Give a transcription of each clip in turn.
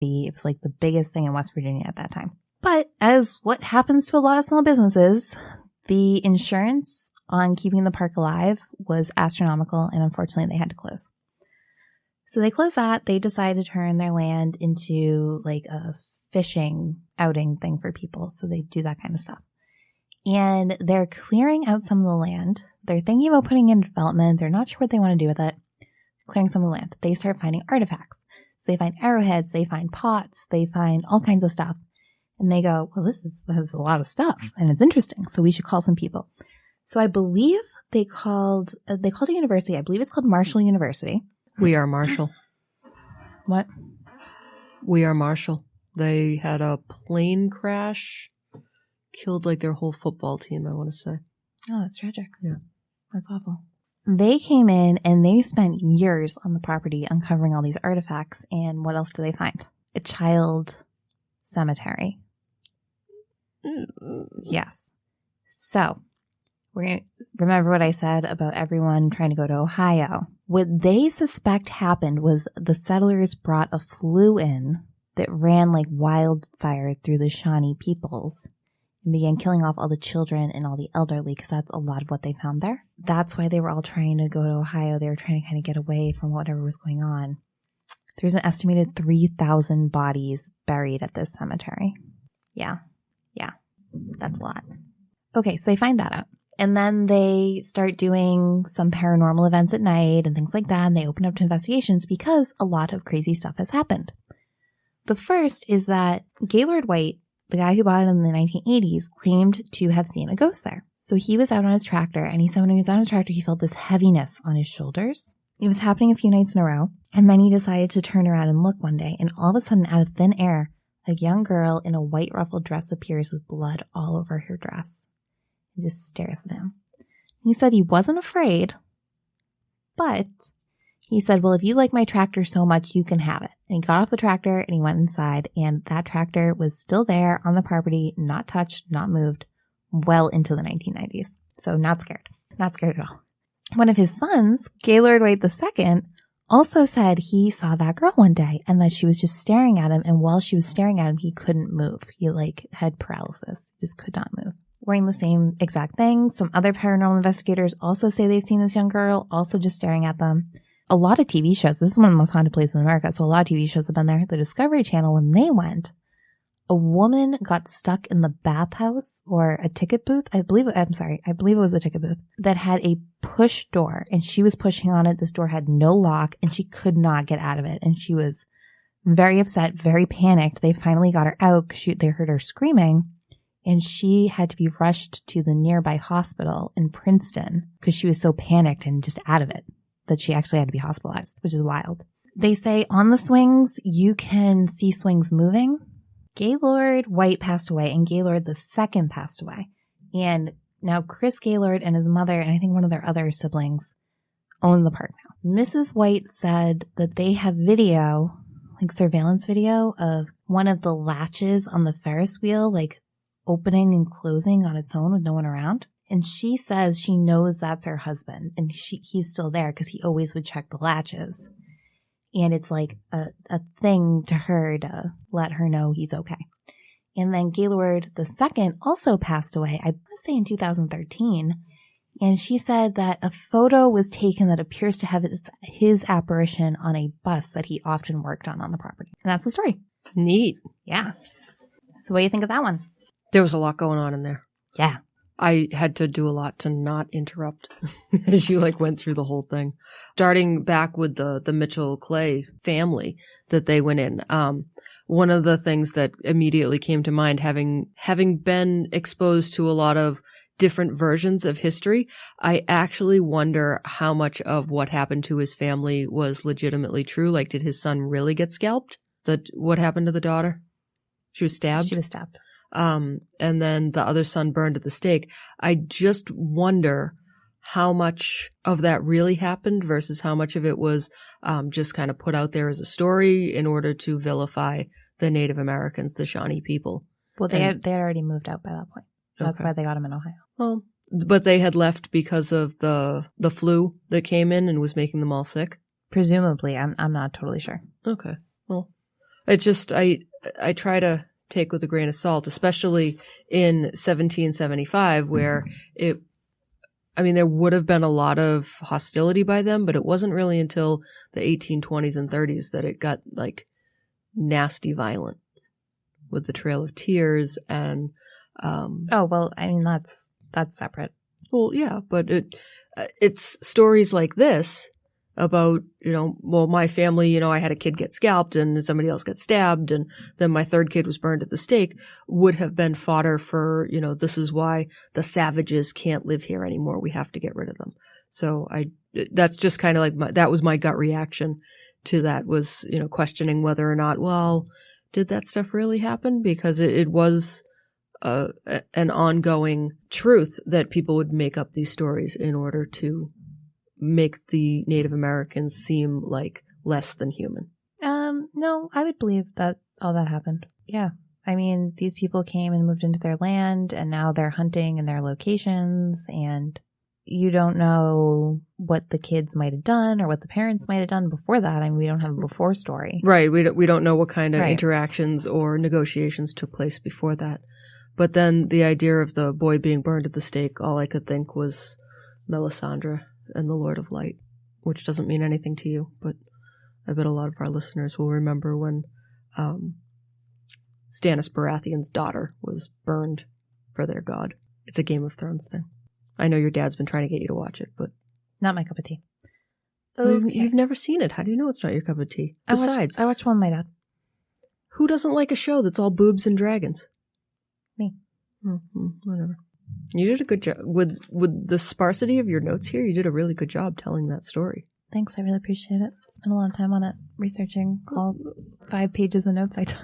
It was like the biggest thing in West Virginia at that time. But as what happens to a lot of small businesses, the insurance on keeping the park alive was astronomical, and unfortunately they had to close. So they closed that. They decided to turn their land into like a fishing outing thing for people. So they do that kind of stuff. And they're clearing out some of the land. They're thinking about putting in development. They're not sure what they want to do with it. Clearing some of the land. They start finding artifacts. So they find arrowheads. They find pots. They find all kinds of stuff. And they go, well, this has a lot of stuff and it's interesting. So we should call some people. So I believe they called a university. I believe it's called Marshall University. We Are Marshall. What? We Are Marshall. They had a plane crash, killed like their whole football team, I want to say. Oh, that's tragic. Yeah. That's awful. They came in and they spent years on the property uncovering all these artifacts. And what else do they find? A child cemetery. Yes. So, we're going to remember what I said about everyone trying to go to Ohio. What they suspect happened was the settlers brought a flu in that ran like wildfire through the Shawnee peoples and began killing off all the children and all the elderly, because that's a lot of what they found there. That's why they were all trying to go to Ohio. They were trying to kind of get away from whatever was going on. There's an estimated 3,000 bodies buried at this cemetery. Yeah. That's a lot. Okay, so they find that out. And then they start doing some paranormal events at night and things like that. And they open up to investigations because a lot of crazy stuff has happened. The first is that Gaylord White, the guy who bought it in the 1980s, claimed to have seen a ghost there. So he was out on his tractor, and he said when he was on his tractor, he felt this heaviness on his shoulders. It was happening a few nights in a row. And then he decided to turn around and look one day. And all of a sudden, out of thin air, a young girl in a white ruffled dress appears with blood all over her dress. He just stares at him. He said he wasn't afraid, but he said, well, if you like my tractor so much, you can have it. And he got off the tractor and he went inside, and that tractor was still there on the property, not touched, not moved, well into the 1990s. So not scared. Not scared at all. One of his sons, Gaylord White II, also said he saw that girl one day and that she was just staring at him. And while she was staring at him, he couldn't move. He had paralysis. He just could not move. Wearing the same exact thing. Some other paranormal investigators also say they've seen this young girl, also just staring at them. A lot of TV shows. This is one of the most haunted places in America. So a lot of TV shows have been there. The Discovery Channel, when they went, a woman got stuck in the bathhouse or a ticket booth. I believe it was the ticket booth that had a push door, and she was pushing on it. This door had no lock and she could not get out of it. And she was very upset, very panicked. They finally got her out because they heard her screaming, and she had to be rushed to the nearby hospital in Princeton because she was so panicked and just out of it that she actually had to be hospitalized, which is wild. They say on the swings, you can see swings moving. Gaylord White passed away, and Gaylord II passed away. And now Chris Gaylord and his mother, and I think one of their other siblings, own the park now. Mrs. White said that they have video, like surveillance video, of one of the latches on the Ferris wheel, like opening and closing on its own with no one around. And she says she knows that's her husband, and he's still there because he always would check the latches. And it's like a thing to her to let her know he's okay. And then Gaylord II also passed away, I want to say in 2013. And she said that a photo was taken that appears to have his apparition on a bus that he often worked on the property. And that's the story. Neat. Yeah. So what do you think of that one? There was a lot going on in there. Yeah. I had to do a lot to not interrupt as you went through the whole thing. Starting back with the Mitchell Clay family that they went in. One of the things that immediately came to mind, having been exposed to a lot of different versions of history, I actually wonder how much of what happened to his family was legitimately true. Like, did his son really get scalped? What happened to the daughter? She was stabbed? She was stabbed. And then the other son burned at the stake. I just wonder how much of that really happened versus how much of it was just kind of put out there as a story in order to vilify the Native Americans, the Shawnee people. Well, they had already moved out by that point. That's why they got him in Ohio. Well, but they had left because of the flu that came in and was making them all sick? Presumably. I'm not totally sure. Okay. Well, It just, I try to take with a grain of salt, especially in 1775, where there would have been a lot of hostility by them, but it wasn't really until the 1820s and 30s that it got like nasty violent with the Trail of Tears and, that's separate. Well, yeah, but it's stories like this about, my family, I had a kid get scalped and somebody else got stabbed and then my third kid was burned at the stake would have been fodder for, this is why the savages can't live here anymore. We have to get rid of them. So that's just kind of like that was my gut reaction to that was, questioning whether or not, well, did that stuff really happen? Because it was an ongoing truth that people would make up these stories in order to make the Native Americans seem like less than human. No, I would believe that all that happened. Yeah. I mean, these people came and moved into their land and now they're hunting in their locations and you don't know what the kids might have done or what the parents might have done before that. I mean, we don't have a before story. Right. We don't know what kind of interactions or negotiations took place before that. But then the idea of the boy being burned at the stake, all I could think was Melisandre and the Lord of Light, which doesn't mean anything to you, but I bet a lot of our listeners will remember when Stannis Baratheon's daughter was burned for their god. It's a Game of Thrones thing. I know your dad's been trying to get you to watch it, but... Not my cup of tea. Okay. You've never seen it. How do you know it's not your cup of tea? Besides... I watched one with my dad. Who doesn't like a show that's all boobs and dragons? Me. Whatever. You did a good job. With the sparsity of your notes here, you did a really good job telling that story. Thanks, I really appreciate it. Spent a lot of time on it, researching all 5 pages of notes I took.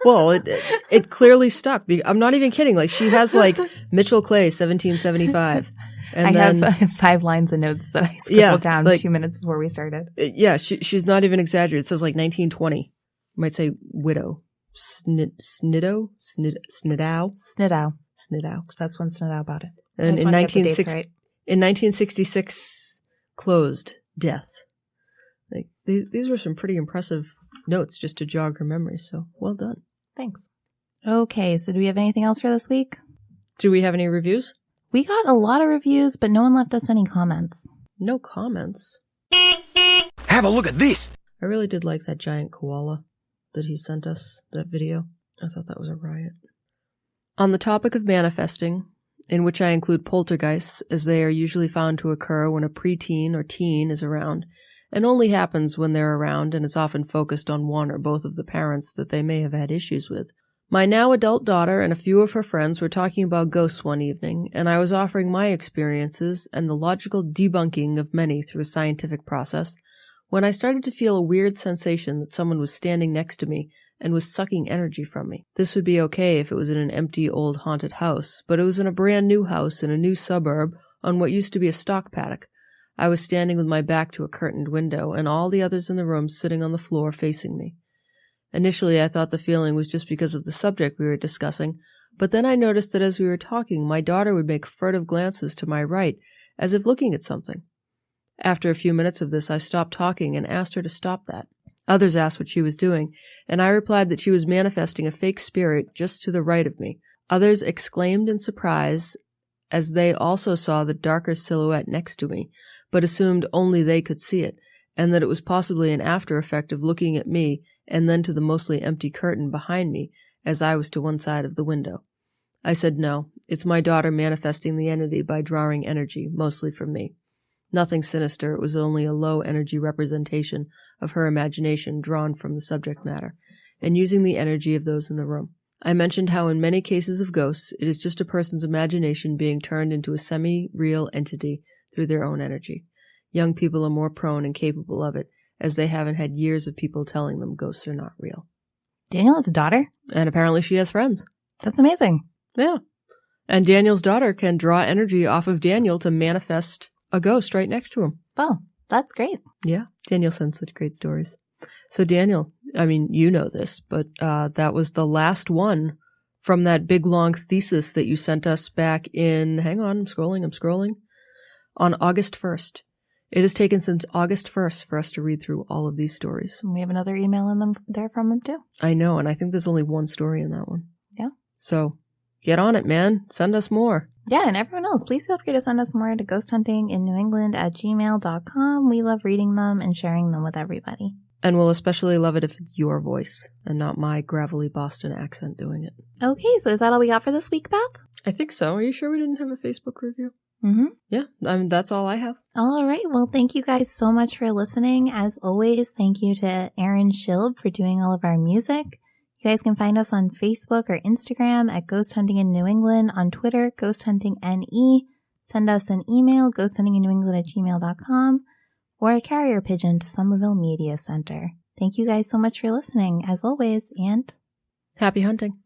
Well, it clearly stuck. I'm not even kidding. Like, she has like Mitchell Clay, 1775. And I have 5 lines of notes that I scribbled down like, 2 minutes before we started. Yeah, she's not even exaggerating. It says like 1920. Might say widow. Snidow? Snidow. That's when Snidow bought it. And in 1966, closed. Death. Like these were some pretty impressive notes just to jog her memory. So well done. Thanks. Okay, so do we have anything else for this week? Do we have any reviews? We got a lot of reviews, but no one left us any comments. No comments? Have a look at this. I really did like that giant koala that he sent us, that video. I thought that was a riot. On the topic of manifesting, in which I include poltergeists, as they are usually found to occur when a preteen or teen is around, and only happens when they're around and is often focused on one or both of the parents that they may have had issues with. My now adult daughter and a few of her friends were talking about ghosts one evening, and I was offering my experiences and the logical debunking of many through a scientific process, when I started to feel a weird sensation that someone was standing next to me and was sucking energy from me. This would be okay if it was in an empty old haunted house, but it was in a brand new house in a new suburb on what used to be a stock paddock. I was standing with my back to a curtained window and all the others in the room sitting on the floor facing me. Initially, I thought the feeling was just because of the subject we were discussing, but then I noticed that as we were talking, my daughter would make furtive glances to my right, as if looking at something. After a few minutes of this, I stopped talking and asked her to stop that. Others asked what she was doing, and I replied that she was manifesting a fake spirit just to the right of me. Others exclaimed in surprise as they also saw the darker silhouette next to me, but assumed only they could see it, and that it was possibly an after effect of looking at me and then to the mostly empty curtain behind me as I was to one side of the window. I said no, it's my daughter manifesting the entity by drawing energy, mostly from me. Nothing sinister, it was only a low-energy representation of her imagination drawn from the subject matter, and using the energy of those in the room. I mentioned how in many cases of ghosts, it is just a person's imagination being turned into a semi-real entity through their own energy. Young people are more prone and capable of it, as they haven't had years of people telling them ghosts are not real. Daniel has a daughter? And apparently she has friends. That's amazing. Yeah. And Daniel's daughter can draw energy off of Daniel to manifest a ghost right next to him. Oh, that's great. Yeah, Daniel sends such great stories. So Daniel, I mean, you know this, but that was the last one from that big long thesis that you sent us back in, hang on, I'm scrolling, on August 1st. It has taken since August 1st for us to read through all of these stories. And we have another email in them there from him too. I know, and I think there's only one story in that one. Yeah. So get on it, man. Send us more. Yeah, and everyone else, please feel free to send us more to ghosthuntinginnewengland@gmail.com. We love reading them and sharing them with everybody. And we'll especially love it if it's your voice and not my gravelly Boston accent doing it. Okay, so is that all we got for this week, Beth? I think so. Are you sure we didn't have a Facebook review? Mm-hmm. Yeah, that's all I have. All right. Well, thank you guys so much for listening. As always, thank you to Aaron Schilb for doing all of our music. You guys can find us on Facebook or Instagram at Ghost Hunting in New England, on Twitter, Ghost Hunting NE. Send us an email, ghosthuntinginnewengland@gmail.com, or a carrier pigeon to Somerville Media Center. Thank you guys so much for listening, as always, and happy hunting.